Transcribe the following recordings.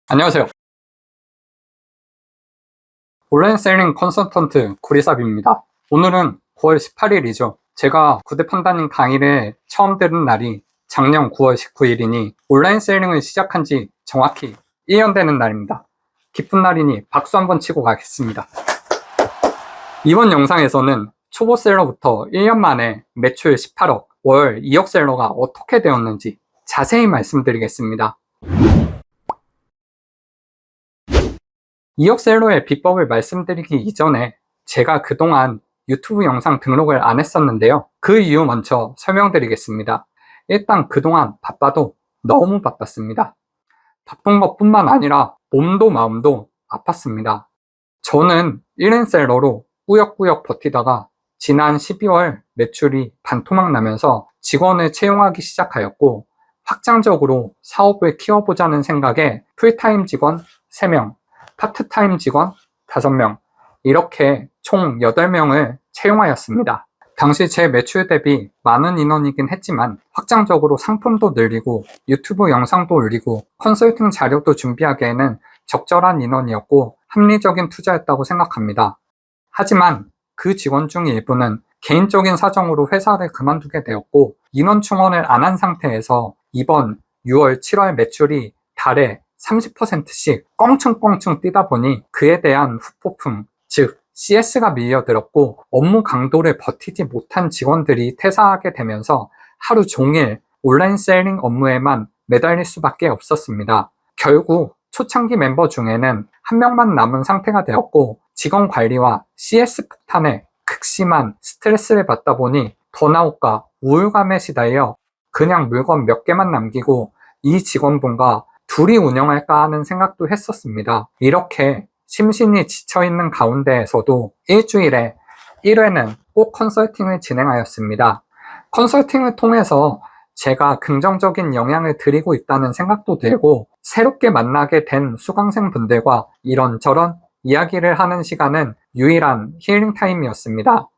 안녕하세요. 온라인 셀링 컨설턴트 구리삽입니다. 오늘은 9월 18일이죠. 제가 구대 판다님 강의를 처음 들은 날이 작년 9월 19일이니 온라인 셀링을 시작한 지 정확히 1년 되는 날입니다. 기쁜 날이니 박수 한번 치고 가겠습니다. 이번 영상에서는 초보 셀러부터 1년 만에 매출 18억, 월 2억 셀러가 어떻게 되었는지 자세히 말씀드리겠습니다. 2억 셀러의 비법을 말씀드리기 이전에 제가 그동안 유튜브 영상 등록을 안 했었는데요. 그 이유 먼저 설명드리겠습니다. 일단 그동안 바빠도 너무 바빴습니다. 바쁜 것뿐만 아니라 몸도 마음도 아팠습니다. 저는 1인 셀러로 꾸역꾸역 버티다가 지난 12월 매출이 반토막 나면서 직원을 채용하기 시작하였고, 확장적으로 사업을 키워보자는 생각에 풀타임 직원 3명, 파트타임 직원 5명, 이렇게 총 8명을 채용하였습니다. 당시 제 매출 대비 많은 인원이긴 했지만 확장적으로 상품도 늘리고 유튜브 영상도 올리고 컨설팅 자료도 준비하기에는 적절한 인원이었고 합리적인 투자였다고 생각합니다. 하지만 그 직원 중 일부는 개인적인 사정으로 회사를 그만두게 되었고, 인원 충원을 안 한 상태에서 이번 6월, 7월 매출이 달에 30%씩 껑충껑충 뛰다 보니 그에 대한 후폭풍, 즉 CS가 밀려들었고 업무 강도를 버티지 못한 직원들이 퇴사하게 되면서 하루 종일 온라인 셀링 업무에만 매달릴 수밖에 없었습니다. 결국 초창기 멤버 중에는 한 명만 남은 상태가 되었고, 직원 관리와 CS 폭탄에 극심한 스트레스를 받다 보니 번아웃과 우울감에 시달려 그냥 물건 몇 개만 남기고 이 직원분과 둘이 운영할까 하는 생각도 했었습니다. 이렇게 심신이 지쳐있는 가운데에서도 일주일에 1회는 꼭 컨설팅을 진행하였습니다. 컨설팅을 통해서 제가 긍정적인 영향을 드리고 있다는 생각도 들고, 새롭게 만나게 된 수강생분들과 이런저런 이야기를 하는 시간은 유일한 힐링 타임이었습니다.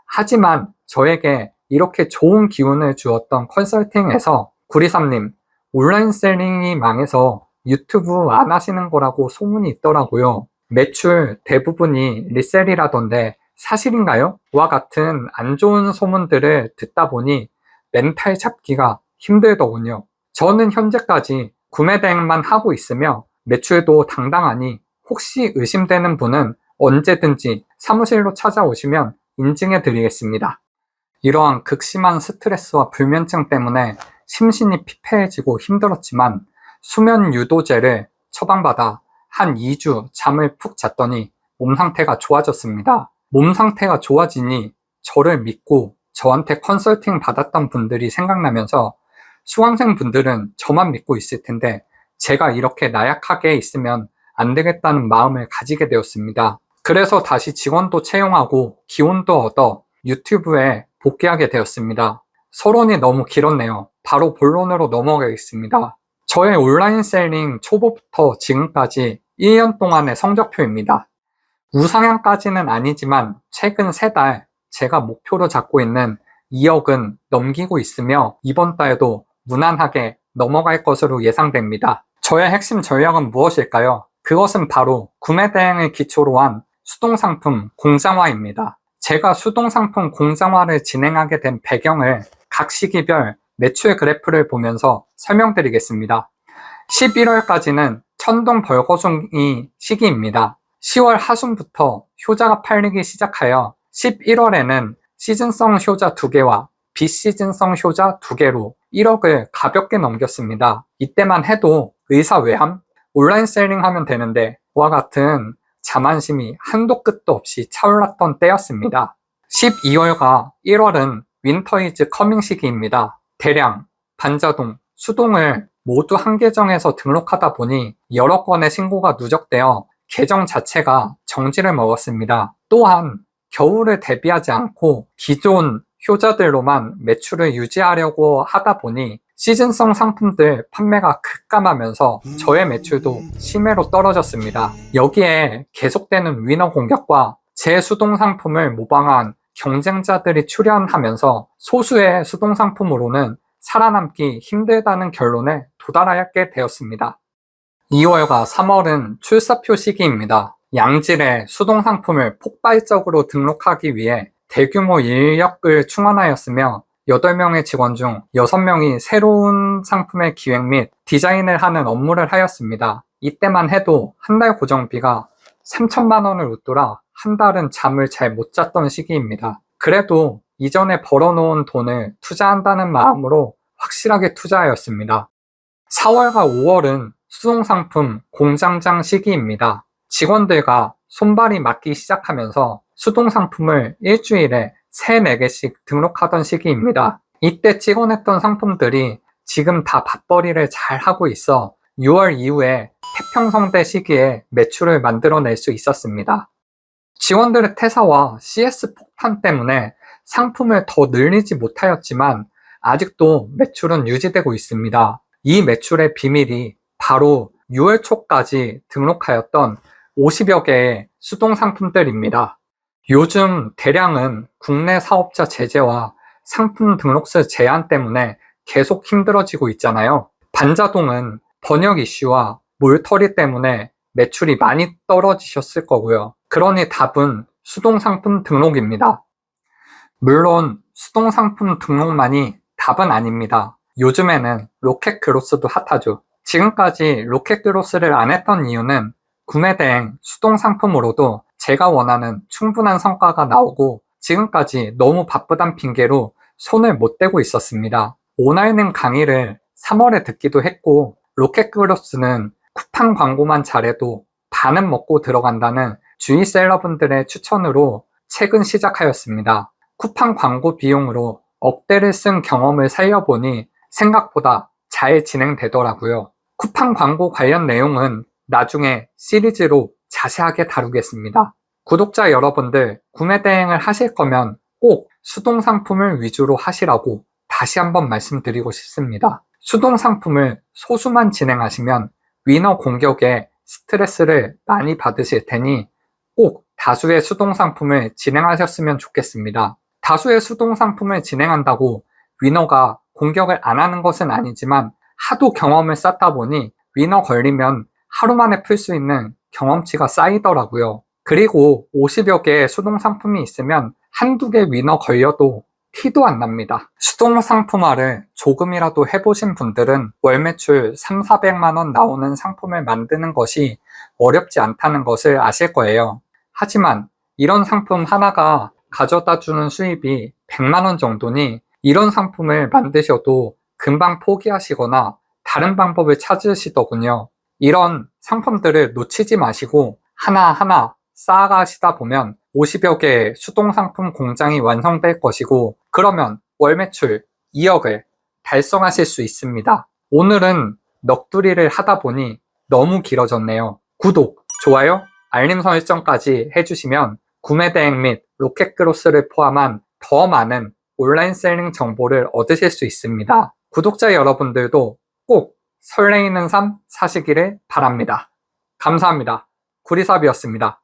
하지만 저에게 이렇게 좋은 기운을 주었던 컨설팅에서 구리삼님, 온라인 셀링이 망해서 유튜브 안 하시는 거라고 소문이 있더라고요. 매출 대부분이 리셀이라던데 사실인가요? 와 같은 안 좋은 소문들을 듣다 보니 멘탈 잡기가 힘들더군요. 저는 현재까지 구매 대행만 하고 있으며 매출도 당당하니 혹시 의심되는 분은 언제든지 사무실로 찾아오시면 인증해 드리겠습니다. 이러한 극심한 스트레스와 불면증 때문에 심신이 피폐해지고 힘들었지만 수면 유도제를 처방받아 한 2주 잠을 푹 잤더니 몸 상태가 좋아졌습니다. 몸 상태가 좋아지니 저를 믿고 저한테 컨설팅 받았던 분들이 생각나면서 수강생 분들은 저만 믿고 있을 텐데 제가 이렇게 나약하게 있으면 안 되겠다는 마음을 가지게 되었습니다. 그래서 다시 직원도 채용하고 기운도 얻어 유튜브에 복귀하게 되었습니다. 서론이 너무 길었네요. 바로 본론으로 넘어가겠습니다. 저의 온라인 셀링 초보부터 지금까지 1년 동안의 성적표입니다. 우상향까지는 아니지만 최근 3달 제가 목표로 잡고 있는 2억은 넘기고 있으며 이번 달도 무난하게 넘어갈 것으로 예상됩니다. 저의 핵심 전략은 무엇일까요? 그것은 바로 구매 대행을 기초로 한 수동상품 공장화입니다. 제가 수동상품 공장화를 진행하게 된 배경을 각 시기별 매출 그래프를 보면서 설명드리겠습니다. 11월까지는 천둥 벌거숭이 시기입니다. 10월 하순부터 효자가 팔리기 시작하여 11월에는 시즌성 효자 2개와 비시즌성 효자 2개로 1억을 가볍게 넘겼습니다. 이때만 해도 의사외함? 온라인 셀링 하면 되는데 와 같은 자만심이 한도 끝도 없이 차올랐던 때였습니다. 12월과 1월은 윈터 이즈 커밍 시기입니다. 대량, 반자동, 수동을 모두 한 계정에서 등록하다 보니 여러 건의 신고가 누적되어 계정 자체가 정지를 먹었습니다. 또한 겨울을 대비하지 않고 기존 효자들로만 매출을 유지하려고 하다 보니 시즌성 상품들 판매가 급감하면서 저의 매출도 심해로 떨어졌습니다. 여기에 계속되는 위너 공격과 제 수동 상품을 모방한 경쟁자들이 출현하면서 소수의 수동 상품으로는 살아남기 힘들다는 결론에 도달하게 되었습니다. 2월과 3월은 출사표 시기입니다. 양질의 수동상품을 폭발적으로 등록하기 위해 대규모 인력을 충원하였으며 8명의 직원 중 6명이 새로운 상품의 기획 및 디자인을 하는 업무를 하였습니다. 이때만 해도 한 달 고정비가 3천만 원을 웃돌아 한 달은 잠을 잘 못 잤던 시기입니다. 그래도 이전에 벌어놓은 돈을 투자한다는 마음으로 확실하게 투자하였습니다. 4월과 5월은 수동상품 공장장 시기입니다. 직원들과 손발이 맞기 시작하면서 수동상품을 일주일에 3, 4개씩 등록하던 시기입니다. 이때 찍어냈던 상품들이 지금 다 밥벌이를 잘 하고 있어 6월 이후에 태평성대 시기에 매출을 만들어낼 수 있었습니다. 직원들의 퇴사와 CS 폭탄 때문에 상품을 더 늘리지 못하였지만 아직도 매출은 유지되고 있습니다. 이 매출의 비밀이 바로 6월 초까지 등록하였던 50여 개의 수동 상품들입니다. 요즘 대량은 국내 사업자 제재와 상품 등록세 제한 때문에 계속 힘들어지고 있잖아요. 반자동은 번역 이슈와 몰터리 때문에 매출이 많이 떨어지셨을 거고요. 그러니 답은 수동 상품 등록입니다. 물론 수동 상품 등록만이 답은 아닙니다. 요즘에는 로켓 그로스도 핫하죠. 지금까지 로켓 그로스를 안 했던 이유는 구매 대행 수동 상품으로도 제가 원하는 충분한 성과가 나오고 지금까지 너무 바쁘단 핑계로 손을 못 대고 있었습니다. 오나이는 강의를 3월에 듣기도 했고 로켓 그로스는 쿠팡 광고만 잘해도 반은 먹고 들어간다는 주위 셀러분들의 추천으로 최근 시작하였습니다. 쿠팡 광고 비용으로 억대를 쓴 경험을 살려보니 생각보다 잘 진행되더라고요. 쿠팡 광고 관련 내용은 나중에 시리즈로 자세하게 다루겠습니다. 구독자 여러분들, 구매 대행을 하실 거면 꼭 수동 상품을 위주로 하시라고 다시 한번 말씀드리고 싶습니다. 수동 상품을 소수만 진행하시면 위너 공격에 스트레스를 많이 받으실 테니 꼭 다수의 수동 상품을 진행하셨으면 좋겠습니다. 다수의 수동 상품을 진행한다고 위너가 공격을 안 하는 것은 아니지만 하도 경험을 쌓다 보니 위너 걸리면 하루 만에 풀 수 있는 경험치가 쌓이더라고요. 그리고 50여 개의 수동 상품이 있으면 한두 개 위너 걸려도 티도 안 납니다. 수동 상품화를 조금이라도 해보신 분들은 월 매출 3, 400만 원 나오는 상품을 만드는 것이 어렵지 않다는 것을 아실 거예요. 하지만 이런 상품 하나가 가져다 주는 수입이 100만 원 정도니 이런 상품을 만드셔도 금방 포기하시거나 다른 방법을 찾으시더군요. 이런 상품들을 놓치지 마시고 하나하나 쌓아가시다 보면 50여 개의 수동 상품 공장이 완성될 것이고 그러면 월 매출 2억을 달성하실 수 있습니다. 오늘은 넋두리를 하다 보니 너무 길어졌네요. 구독, 좋아요, 알림 설정까지 해주시면 구매 대행 및 로켓 그로스를 포함한 더 많은 온라인 셀링 정보를 얻으실 수 있습니다. 구독자 여러분들도 꼭 설레이는 삶 사시기를 바랍니다. 감사합니다. 구리삽이었습니다.